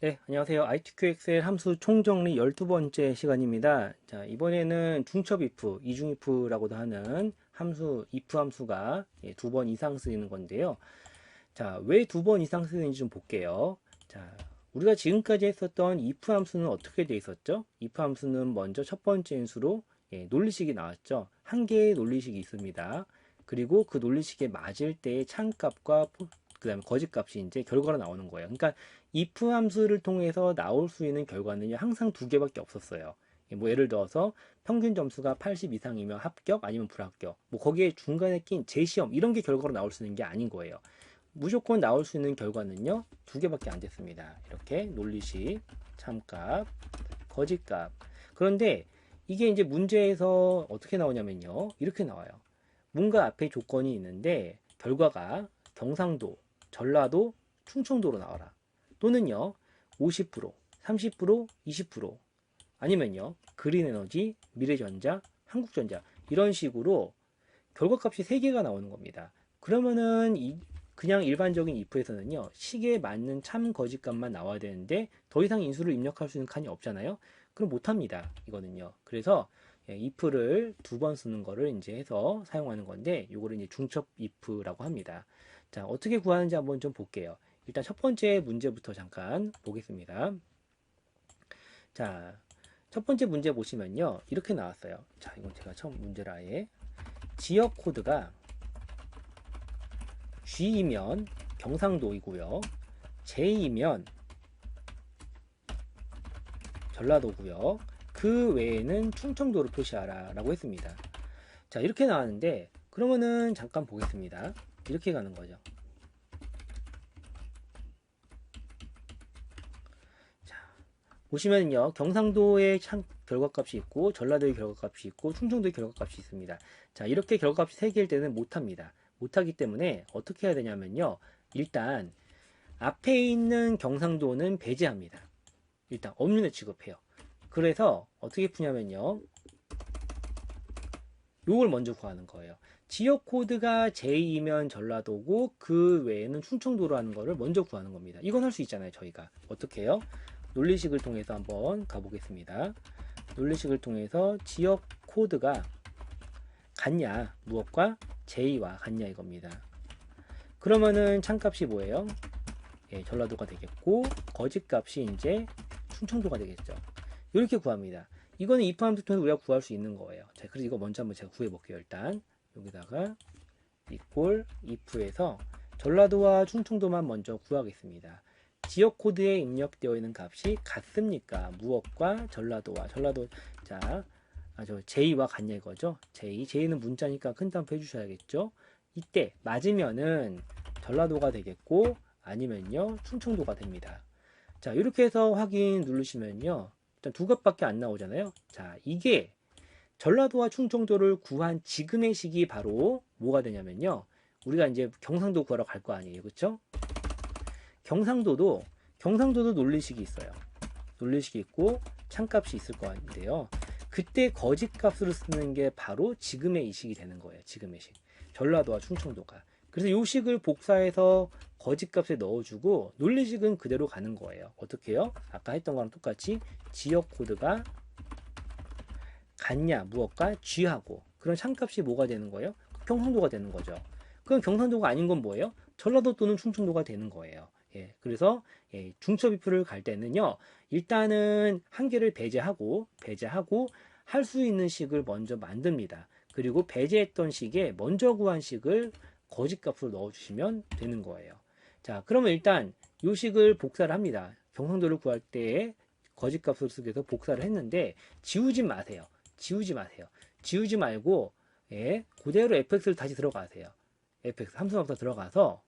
네, 안녕하세요. ITQ 엑셀 함수 총정리 12번째 시간입니다. 자, 이번에는 중첩 if, 이중 if라고도 하는 함수, if 함수가 2번 이상 쓰이는 건데요. 자, 왜 2번 이상 쓰이는지 좀 볼게요. 자, 우리가 지금까지 했었던 if 함수는 어떻게 돼 있었죠? if 함수는 먼저 첫 번째 인수로 논리식이 나왔죠. 한 개의 논리식이 있습니다. 그리고 그 논리식에 맞을 때의 참값과 그 다음에 거짓값이 이제 결과로 나오는 거예요. 그러니까 if 함수를 통해서 나올 수 있는 결과는 항상 두 개밖에 없었어요. 뭐 예를 들어서 평균 점수가 80 이상이면 합격 아니면 불합격. 뭐 거기에 중간에 낀 재시험 이런 게 결과로 나올 수 있는 게 아닌 거예요. 무조건 나올 수 있는 결과는요 두 개밖에 안 됐습니다. 이렇게 논리식, 참값, 거짓값. 그런데 이게 이제 문제에서 어떻게 나오냐면요 이렇게 나와요. 뭔가 앞에 조건이 있는데 결과가 경상도, 전라도, 충청도로 나와라. 또는요 50%, 30%, 20% 아니면요 그린에너지, 미래전자, 한국전자 이런 식으로 결과값이 3개가 나오는 겁니다. 그러면은 그냥 일반적인 if에서는요 식에 맞는 참 거짓값만 나와야 되는데 더 이상 인수를 입력할 수 있는 칸이 없잖아요. 그럼 못합니다. 이거는요. 그래서 if를 2번 쓰는 거를 이제 해서 사용하는 건데 요거를 이제 중첩 if라고 합니다. 자, 어떻게 구하는지 한번 좀 볼게요. 일단 첫 번째 문제부터 잠깐 보겠습니다. 자, 첫 번째 문제 보시면요 이렇게 나왔어요. 자, 이건 제가 처음 문제를 아예 지역 코드가 G이면 경상도이고요. J이면 전라도고요. 그 외에는 충청도로 표시하라 라고 했습니다. 자, 이렇게 나왔는데 그러면은 잠깐 보겠습니다. 이렇게 가는 거죠. 자, 보시면요 경상도의 결과값이 있고 전라도의 결과값이 있고 충청도의 결과값이 있습니다. 자, 이렇게 결과값이 3개일 때는 못합니다. 못하기 때문에 어떻게 해야 되냐면요 일단 앞에 있는 경상도는 배제합니다. 일단 엄륜에 취급해요. 그래서 어떻게 푸냐면요 요걸 먼저 구하는 거예요. 지역 코드가 J이면 전라도고 그 외에는 충청도라는 거를 먼저 구하는 겁니다. 이건 할 수 있잖아요. 저희가 어떻게 해요? 논리식을 통해서 한번 가보겠습니다. 논리식을 통해서 지역 코드가 같냐 무엇과 J와 같냐 이겁니다. 그러면은 참값이 뭐예요? 전라도가 되겠고 거짓값이 이제 충청도가 되겠죠. 이렇게 구합니다. 이거는 if 함수 통해서 우리가 구할 수 있는 거예요. 자, 그래서 이거 먼저 한번 제가 구해 볼게요. 일단 여기다가 equal if에서 전라도와 충청도만 먼저 구하겠습니다. 지역 코드에 입력되어 있는 값이 같습니까? 무엇과 전라도 자, J와 같냐 이거죠. J는 문자니까 큰 따옴표 해주셔야겠죠. 이때 맞으면은 전라도가 되겠고 아니면요 충청도가 됩니다. 자, 이렇게 해서 확인 누르시면요 일단 두 값밖에 안 나오잖아요. 자, 이게 전라도와 충청도를 구한 지금의 식이 바로 뭐가 되냐면요 우리가 이제 경상도 구하러 갈 거 아니에요. 그쵸? 경상도도 논리식이 있어요. 논리식이 있고 참값이 있을 거 아닌데요. 그때 거짓값으로 쓰는 게 바로 지금의 이 식이 되는 거예요. 지금의 식. 전라도와 충청도가. 그래서 이 식을 복사해서 거짓값에 넣어주고 논리식은 그대로 가는 거예요. 어떻게 해요? 아까 했던 거랑 똑같이 지역 코드가 같냐 무엇과 G하고 그런 참값이 뭐가 되는 거예요? 경상도가 되는 거죠. 그럼 경상도가 아닌 건 뭐예요? 전라도 또는 충청도가 되는 거예요. 그래서 중첩 if를 갈 때는요 일단은 한 개를 배제하고 할 수 있는 식을 먼저 만듭니다. 그리고 배제했던 식에 먼저 구한 식을 거짓값으로 넣어주시면 되는 거예요. 자, 그러면 일단 이 식을 복사를 합니다. 경상도를 구할 때 거짓값으로 쓰기 위해서 복사를 했는데 지우지 마세요. 지우지 말고 그대로 fx를 다시 들어가세요. fx 함수방사 들어가서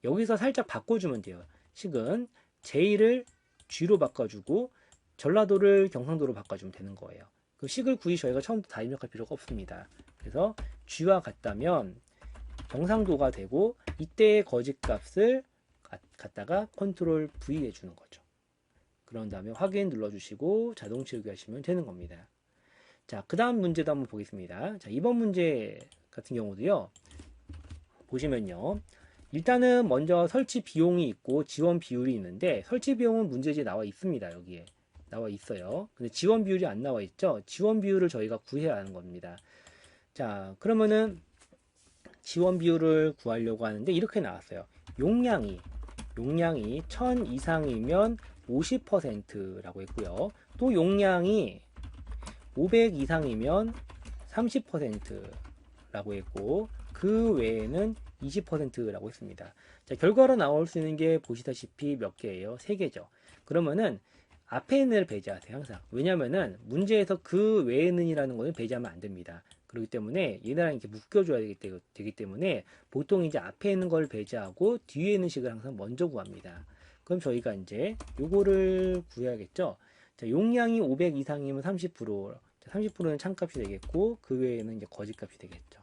여기서 살짝 바꿔주면 돼요. 식은 J를 G로 바꿔주고 전라도를 경상도로 바꿔주면 되는 거예요. 그 식을 굳이 저희가 처음부터 다 입력할 필요가 없습니다. 그래서 G와 같다면 경상도가 되고 이때의 거짓값을 갖다가 컨트롤 V 해주는 거죠. 그런 다음에 확인 눌러주시고 자동 채우기 하시면 되는 겁니다. 자, 그 다음 문제도 한번 보겠습니다. 자, 이번 문제 같은 경우도요. 보시면요. 일단은 먼저 설치 비용이 있고 지원 비율이 있는데 설치 비용은 문제지에 나와 있습니다. 여기에 나와 있어요. 근데 지원 비율이 안 나와 있죠. 지원 비율을 저희가 구해야 하는 겁니다. 자, 그러면은 지원 비율을 구하려고 하는데 이렇게 나왔어요. 용량이 1000 이상이면 50%라고 했고요. 또 용량이 500 이상이면 30%라고 했고, 그 외에는 20%라고 했습니다. 자, 결과로 나올 수 있는 게 보시다시피 몇 개예요? 3개죠. 그러면은 앞에 있는 을 배제하세요. 항상. 왜냐면은 문제에서 그 외에는 이라는 거는 배제하면 안 됩니다. 그렇기 때문에 얘네랑 이렇게 묶여줘야 되기 때문에 보통 이제 앞에 있는 걸 배제하고 뒤에 있는 식을 항상 먼저 구합니다. 그럼 저희가 이제 요거를 구해야겠죠. 자, 용량이 500 이상이면 30%, 30%는 참값이 되겠고 그 외에는 이제 거짓값이 되겠죠.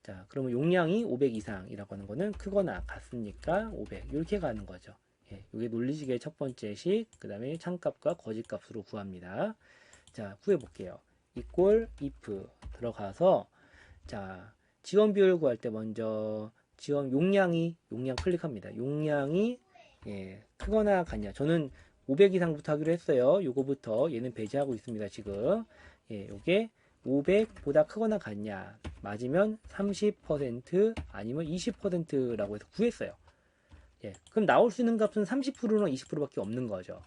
자, 그러면 용량이 500 이상이라고 하는 거는 크거나 같으니까 500 이렇게 가는 거죠. 예, 이게 논리식의 첫 번째 식, 그 다음에 참값과 거짓값으로 구합니다. 자, 구해 볼게요. equal if 들어가서 자, 지원 비율 구할 때 먼저 용량 클릭합니다. 용량이 크거나 같냐. 저는 500 이상부터 하기로 했어요. 요거부터 얘는 배제하고 있습니다. 지금 요게 500보다 크거나 같냐. 맞으면 30% 아니면 20%라고 해서 구했어요. 그럼 나올 수 있는 값은 30%나 20%밖에 없는 거죠.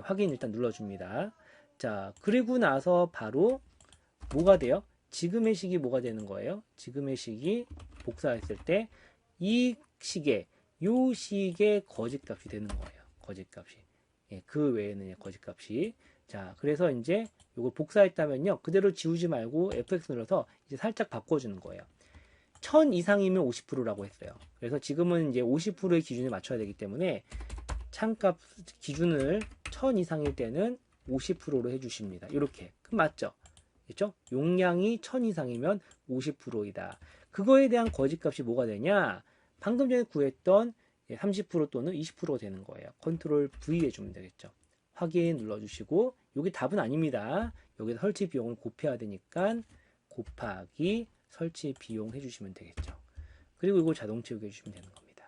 확인 일단 눌러줍니다. 자, 그리고 나서 바로 뭐가 돼요? 지금의 식이 뭐가 되는 거예요? 지금의 식이 복사했을 때 이 식의 요 식의 거짓값이 되는 거예요. 거짓값이. 그 외에는 거짓값이. 자, 그래서 이제 이걸 복사했다면요. 그대로 지우지 말고 FX 눌러서 이제 살짝 바꿔주는 거예요. 1000 이상이면 50%라고 했어요. 그래서 지금은 이제 50%의 기준에 맞춰야 되기 때문에 참값 기준을 1000 이상일 때는 50%로 해주십니다. 이렇게. 그럼 맞죠? 그렇죠? 용량이 1000 이상이면 50%이다. 그거에 대한 거짓값이 뭐가 되냐? 방금 전에 구했던 30% 또는 20%가 되는 거예요. 컨트롤 V 해주면 되겠죠. 확인 눌러주시고 여기 답은 아닙니다. 여기서 설치 비용을 곱해야 되니까 곱하기 설치 비용 해주시면 되겠죠. 그리고 이거 자동 채우기 해주시면 되는 겁니다.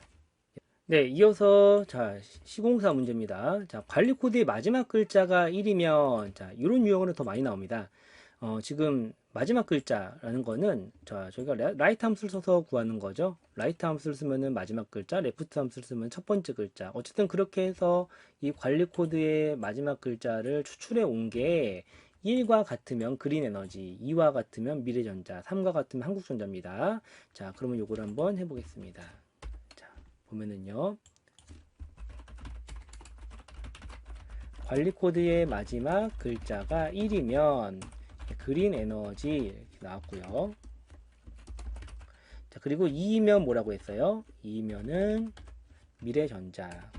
네, 이어서 자 시공사 문제입니다. 자, 관리 코드의 마지막 글자가 1이면 자 이런 유형으로 더 많이 나옵니다. 지금 마지막 글자라는 거는 저희가 라이트 함수를 써서 구하는 거죠. 라이트 함수를 쓰면은 마지막 글자, 레프트 함수를 쓰면 첫 번째 글자. 어쨌든 그렇게 해서 이 관리 코드의 마지막 글자를 추출해 온 게 1과 같으면 그린 에너지, 2와 같으면 미래전자, 3과 같으면 한국전자입니다. 자, 그러면 요걸 한번 해보겠습니다. 자, 보면은요. 관리 코드의 마지막 글자가 1이면 그린 에너지 이렇게 나왔고요. 자, 그리고 2이면 뭐라고 했어요? 2이면은 미래전자.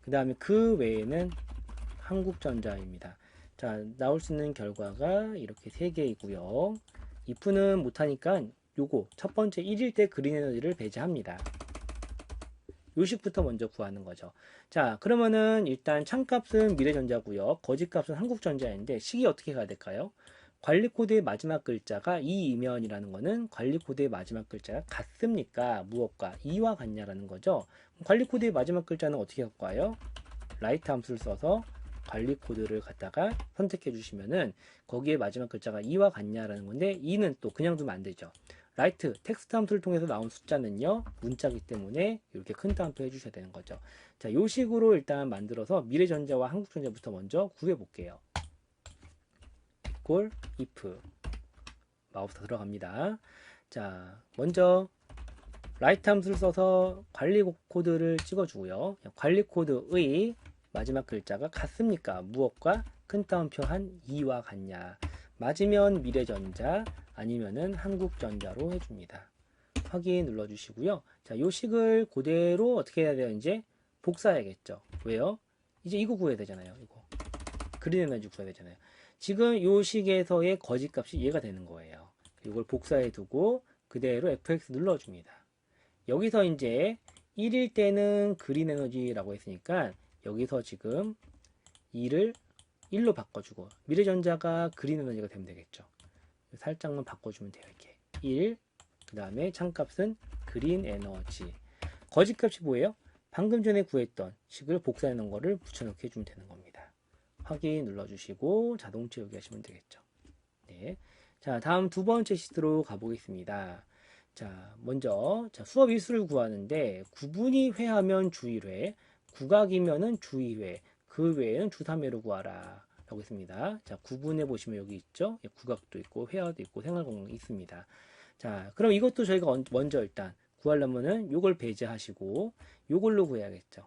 그 다음에 그 외에는 한국전자입니다. 자, 나올 수 있는 결과가 이렇게 3개이고요. if는 못하니까 요거 첫 번째 1일 때 그린 에너지를 배제합니다. 요식부터 먼저 구하는 거죠. 자, 그러면은 일단 참값은 미래전자고요. 거짓값은 한국전자인데 식이 어떻게 가야 될까요? 관리코드의 마지막 글자가 2이면이라는 거는 관리코드의 마지막 글자가 같습니까? 무엇과? 2와 같냐라는 거죠. 관리코드의 마지막 글자는 어떻게 할까요? 라이트 함수를 써서 관리코드를 갖다가 선택해 주시면은 거기에 마지막 글자가 2와 같냐라는 건데 2는 또 그냥 두면 안 되죠. 라이트 텍스트 함수를 통해서 나온 숫자는요 문자이기 때문에 이렇게 큰 따옴표 해주셔야 되는 거죠. 자, 이 식으로 일단 만들어서 미래전자와 한국전자부터 먼저 구해 볼게요. equal if 마우스 들어갑니다. 자, 먼저 라이트 함수를 써서 관리 코드를 찍어주고요. 관리 코드의 마지막 글자가 같습니까? 무엇과? 큰 따옴표 한 2와 같냐? 맞으면 미래전자, 아니면은 한국전자로 해줍니다. 확인 눌러주시고요. 자, 요 식을 그대로 어떻게 해야 돼요? 이제 복사해야겠죠. 왜요? 이제 이거 구해야 되잖아요. 이거 그린 에너지 구해야 되잖아요. 지금 요 식에서의 거짓값이 얘가 되는 거예요. 이걸 복사해 두고 그대로 FX 눌러줍니다. 여기서 이제 1일 때는 그린 에너지라고 했으니까 여기서 지금 2를 1로 바꿔주고 미래전자가 그린 에너지가 되면 되겠죠. 살짝만 바꿔주면 돼요. 이렇게 1, 그 다음에 참값은 그린 에너지. 거짓값이 뭐예요? 방금 전에 구했던 식을 복사해 놓은 거를 붙여넣기 해주면 되는 겁니다. 확인 눌러주시고 자동 채우기 하시면 되겠죠. 네. 자, 다음 두 번째 시트로 가보겠습니다. 자, 먼저 수업 일수를 구하는데 구분이 회하면 주 1회, 국악이면은 주 2회, 그 외에는 주 3회로 구하라 라고 했습니다. 자, 구분해 보시면 여기 있죠. 예, 국악도 있고 회화도 있고 생활공학이 있습니다. 자, 그럼 이것도 저희가 먼저 일단 구하려면은 요걸 배제하시고 요걸로 구해야겠죠.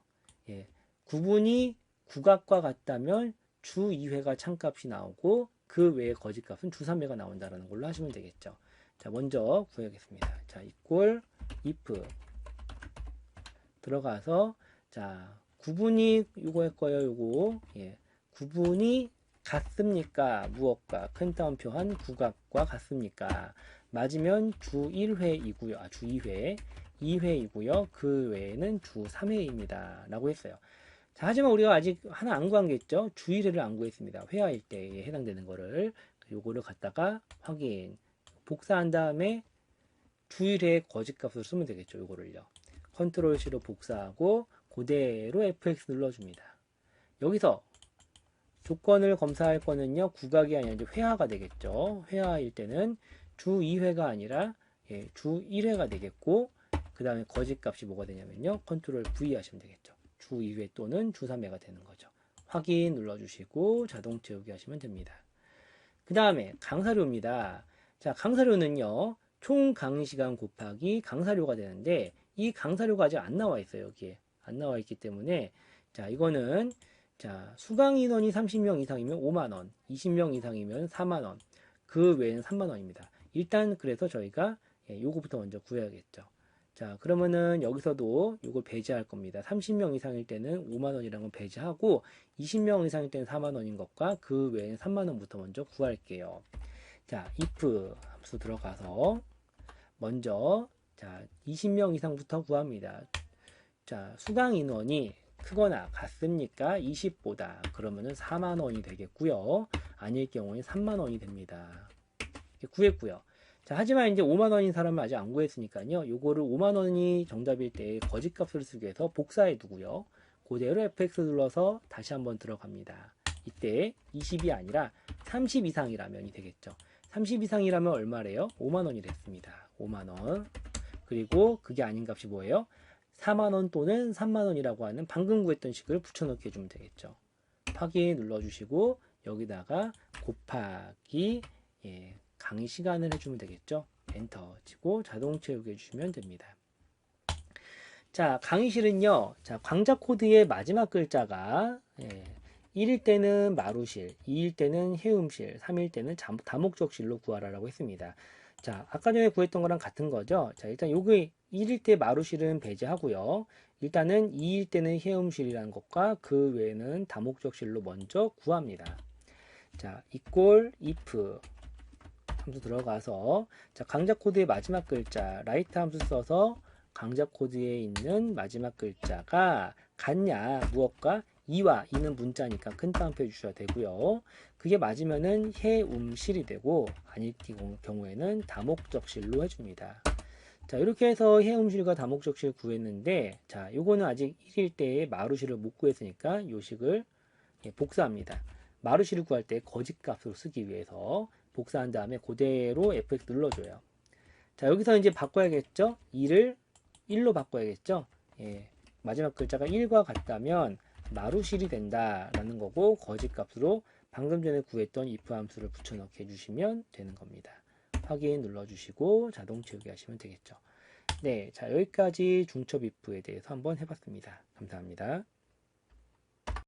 예, 구분이 국악과 같다면 주 2회가 참값이 나오고 그 외에 거짓값은 주 3회가 나온다는 걸로 하시면 되겠죠. 자, 먼저 구해야겠습니다. 자, equal if 들어가서 자, 구분이 요거 거예요. 요거. 예. 구분이 같습니까? 무엇과 큰 따옴표 한 국악과 같습니까? 맞으면 주 1회이고요. 아, 주 2회. 2회이고요. 그 외에는 주 3회입니다. 라고 했어요. 자, 하지만 우리가 아직 하나 안 구한 게 있죠. 주 1회를 안 구했습니다. 회화일 때에 해당되는 거를. 요거를 갖다가 확인. 복사한 다음에 주 1회 거짓값으로 쓰면 되겠죠. 요거를요. 컨트롤 C로 복사하고 그대로 FX 눌러줍니다. 여기서 조건을 검사할 거는요. 국악이 아니라 이제 회화가 되겠죠. 회화일 때는 주 2회가 아니라 예, 주 1회가 되겠고 그 다음에 거짓값이 뭐가 되냐면요. 컨트롤 V 하시면 되겠죠. 주 2회 또는 주 3회가 되는 거죠. 확인 눌러주시고 자동 채우기 하시면 됩니다. 그 다음에 강사료입니다. 자, 강사료는요. 총 강의시간 곱하기 강사료가 되는데 이 강사료가 아직 안 나와 있어요. 여기에 안 나와 있기 때문에 자, 이거는 자, 수강 인원이 30명 이상이면 5만원, 20명 이상이면 4만원, 그 외에는 3만원입니다. 일단 그래서 저희가 예, 요거부터 먼저 구해야겠죠. 자, 그러면은 여기서도 요걸 배제할 겁니다. 30명 이상일 때는 5만원이라는 건 배제하고 20명 이상일 때는 4만원인 것과 그 외에는 3만원부터 먼저 구할게요. 자, if 함수 들어가서 먼저 자, 20명 이상부터 구합니다. 자, 수강 인원이 크거나 같습니까? 20보다. 그러면은 4만원이 되겠고요. 아닐 경우에 3만원이 됩니다. 이렇게 구했고요. 자, 하지만 이제 5만원인 사람은 아직 안 구했으니까요. 요거를 5만원이 정답일 때 거짓값을 쓰기 위해서 복사해 두고요. 그대로 FX 눌러서 다시 한번 들어갑니다. 이때 20이 아니라 30 이상이라면이 되겠죠. 30 이상이라면 얼마래요? 5만원이 됐습니다. 5만원. 그리고 그게 아닌 값이 뭐예요? 4만원 또는 3만원이라고 하는 방금 구했던 식을 붙여넣기 해주면 되겠죠. 확인 눌러주시고 여기다가 곱하기 예, 강의 시간을 해주면 되겠죠. 엔터 치고 자동 채우기 해주시면 됩니다. 자, 강의실은요. 자, 광자 코드의 마지막 글자가 예, 1일 때는 마루실, 2일 때는 해음실, 3일 때는 다목적실로 구하라라고 했습니다. 자, 아까 전에 구했던 거랑 같은 거죠. 자, 일단 여기 1일 때 마루실은 배제하고요. 일단은 2일 때는 해음실이라는 것과 그 외에는 다목적실로 먼저 구합니다. 자, equal if 함수 들어가서 자, 강자 코드의 마지막 글자 라이트 함수 써서 강자 코드에 있는 마지막 글자가 같냐 무엇과 이와 이는 문자니까 큰 따옴표 해주셔야 되고요. 그게 맞으면은 해움실이 되고 아닐 경우에는 다목적실로 해줍니다. 자, 이렇게 해서 해음실과 다목적실 구했는데 자, 요거는 아직 1일 때에 마루실을 못 구했으니까 요식을 예, 복사합니다. 마루실을 구할 때 거짓값으로 쓰기 위해서 복사한 다음에 그대로 FX 눌러줘요. 자, 여기서 이제 바꿔야겠죠? 2를 1로 바꿔야겠죠? 예, 마지막 글자가 1과 같다면 마루실이 된다라는 거고 거짓값으로 방금 전에 구했던 if 함수를 붙여넣기 해주시면 되는 겁니다. 확인 눌러주시고 자동 채우기 하시면 되겠죠. 네, 자 여기까지 중첩 if에 대해서 한번 해봤습니다. 감사합니다.